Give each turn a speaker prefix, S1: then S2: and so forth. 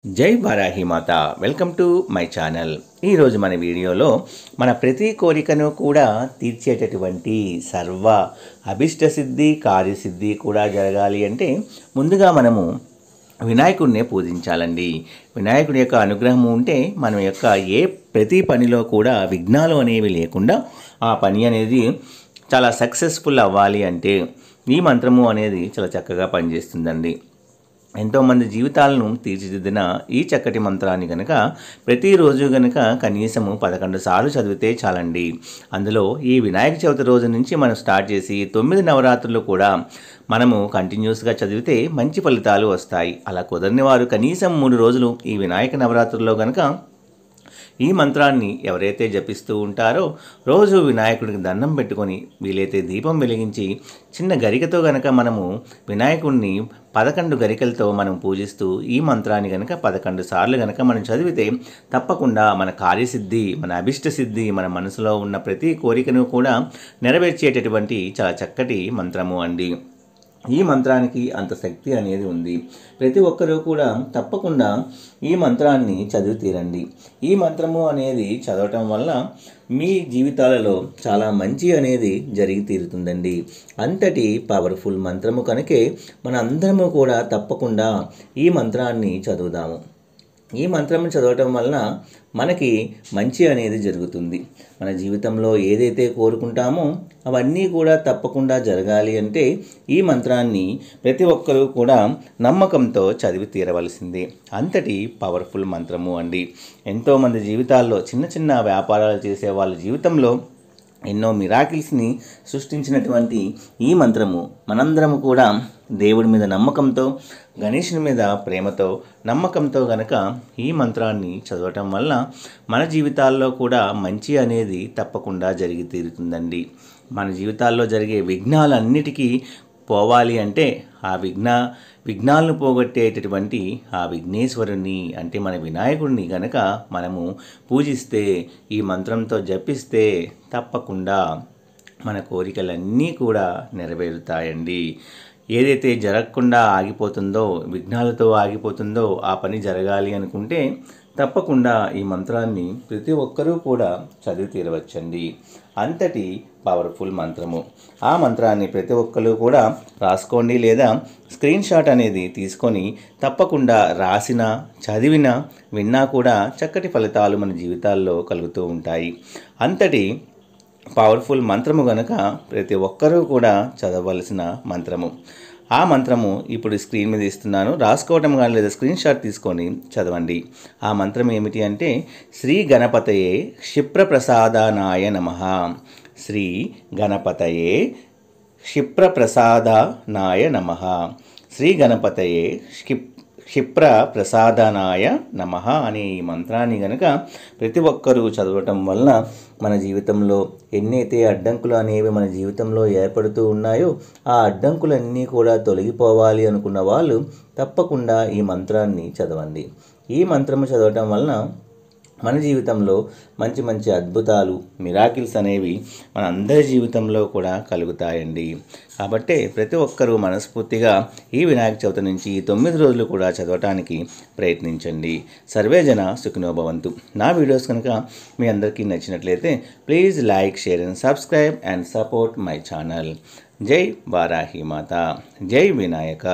S1: జై వారాహి మాత welcome to my channel. ఈరోజు మన వీడియోలో మన ప్రతి కోరికను కూడా తీర్చేటటువంటి సర్వ అభిష్ట సిద్ధి కార్యసిద్ధి కూడా జరగాలి అంటే ముందుగా మనము వినాయకుడినే పూజించాలండి. వినాయకుడి యొక్క అనుగ్రహం ఉంటే మనం యొక్క ప్రతి పనిలో కూడా విఘ్నాలు అనేవి లేకుండా ఆ పని అనేది చాలా సక్సెస్ఫుల్ అవ్వాలి అంటే ఈ మంత్రము అనేది చాలా చక్కగా పనిచేస్తుందండి. ఎంతోమంది జీవితాలను తీర్చిదిద్దిన ఈ చక్కటి మంత్రాన్ని కనుక ప్రతిరోజు కనుక కనీసము 11 సార్లు చదివితే చాలండి. అందులో ఈ వినాయక చవితి రోజు నుంచి మనం స్టార్ట్ చేసి 9 నవరాత్రులు కూడా మనము కంటిన్యూస్గా చదివితే మంచి ఫలితాలు వస్తాయి. అలా కుదరని వారు కనీసం 3 రోజులు ఈ వినాయక నవరాత్రుల్లో కనుక ఈ మంత్రాన్ని ఎవరైతే జపిస్తూ ఉంటారో రోజు వినాయకుడికి దండం పెట్టుకొని వీలైతే దీపం వెలిగించి చిన్న గరికతో గనక మనము వినాయకుడిని 11 గరికలతో మనం పూజిస్తూ ఈ మంత్రాన్ని కనుక 11 సార్లు కనుక మనం చదివితే తప్పకుండా మన కార్యసిద్ధి, మన అభిష్ట సిద్ధి, మన మనసులో ఉన్న ప్రతి కోరికను కూడా నెరవేర్చేటటువంటి చాలా చక్కటి మంత్రము అండి. ఈ మంత్రానికి అంత శక్తి అనేది ఉంది. ప్రతి ఒక్కరూ కూడా తప్పకుండా ఈ మంత్రాన్ని చదివి తీరండి. ఈ మంత్రము అనేది చదవటం వల్ల మీ జీవితాలలో చాలా మంచి అనేది జరిగి తీరుతుందండి. అంతటి పవర్ఫుల్ మంత్రము కనుకే మన అందరము కూడా తప్పకుండా ఈ మంత్రాన్ని చదువుదాము. ఈ మంత్రం చదవటం వలన మనకి మంచి అనేది జరుగుతుంది. మన జీవితంలో ఏదైతే కోరుకుంటామో అవన్నీ కూడా తప్పకుండా జరగాలి అంటే ఈ మంత్రాన్ని ప్రతి ఒక్కరూ కూడా నమ్మకంతో చదివి తీరవలసింది. అంతటి పవర్ఫుల్ మంత్రము అండి. ఎంతోమంది జీవితాల్లో చిన్న చిన్న వ్యాపారాలు చేసే వాళ్ళ జీవితంలో ఎన్నో మిరాకిల్స్ని సృష్టించినటువంటి ఈ మంత్రము మనందరము కూడా దేవుడి మీద నమ్మకంతో, గణేశుని మీద ప్రేమతో, నమ్మకంతో గనక ఈ మంత్రాన్ని చదవటం వల్ల మన జీవితాల్లో కూడా మంచి అనేది తప్పకుండా జరిగి తీరుతుందండి. మన జీవితాల్లో జరిగే విఘ్నాలన్నిటికీ పోవాలి అంటే ఆ విఘ్నాలను పోగొట్టేటటువంటి ఆ విఘ్నేశ్వరుని అంటే మన వినాయకుడిని గనక మనము పూజిస్తే, ఈ మంత్రంతో జపిస్తే తప్పకుండా మన కోరికలన్నీ కూడా నెరవేరుతాయండి. ఏదైతే జరగకుండా ఆగిపోతుందో, విఘ్నాలతో ఆగిపోతుందో ఆ పని జరగాలి అనుకుంటే తప్పకుండా ఈ మంత్రాన్ని ప్రతి ఒక్కరూ కూడా చదివి తీరవచ్చండి. అంతటి పవర్ఫుల్ మంత్రము. ఆ మంత్రాన్ని ప్రతి ఒక్కరూ కూడా రాసుకోండి లేదా స్క్రీన్ షాట్ అనేది తీసుకొని తప్పకుండా రాసిన, చదివిన, విన్నా కూడా చక్కటి ఫలితాలు మన జీవితాల్లో కలుగుతూ ఉంటాయి. అంతటి పవర్ఫుల్ మంత్రము గనక ప్రతి ఒక్కరూ కూడా చదవలసిన మంత్రము. ఆ మంత్రము ఇప్పుడు స్క్రీన్ మీద ఇస్తున్నాను. రాసుకోవటం కానీ లేదా స్క్రీన్ షాట్ తీసుకొని చదవండి. ఆ మంత్రం ఏమిటి అంటే శ్రీ గణపతయే క్షిప్రప్రసాదానాయ నమః. శ్రీ గణపతయే క్షిప్రప్రసాదానాయ నమః. శ్రీ గణపతయే క్షిప్ర ప్రసాదానాయ నమః అనే ఈ మంత్రాన్ని గనక ప్రతి ఒక్కరూ చదవటం వలన మన జీవితంలో ఎన్నైతే అడ్డంకులు అనేవి మన జీవితంలో ఏర్పడుతూ ఉన్నాయో ఆ అడ్డంకులన్నీ కూడా తొలగిపోవాలి అనుకున్న వాళ్ళు తప్పకుండా ఈ మంత్రాన్ని చదవండి. ఈ మంత్రము చదవటం వలన మన జీవితంలో మంచి మంచి అద్భుతాలు, మిరాకిల్స్ అనేవి మన అందరి జీవితంలో కూడా కలుగుతాయండి. కాబట్టి ప్రతి ఒక్కరూ మనస్ఫూర్తిగా ఈ వినాయక చవితి నుంచి 9 రోజులు కూడా చదవటానికి ప్రయత్నించండి. సర్వేజన సుఖినో భవంతు. నా వీడియోస్ కనుక మీ అందరికీ నచ్చినట్లయితే please like, share and subscribe and support my channel. జై వారాహి మాత, జై వినాయక.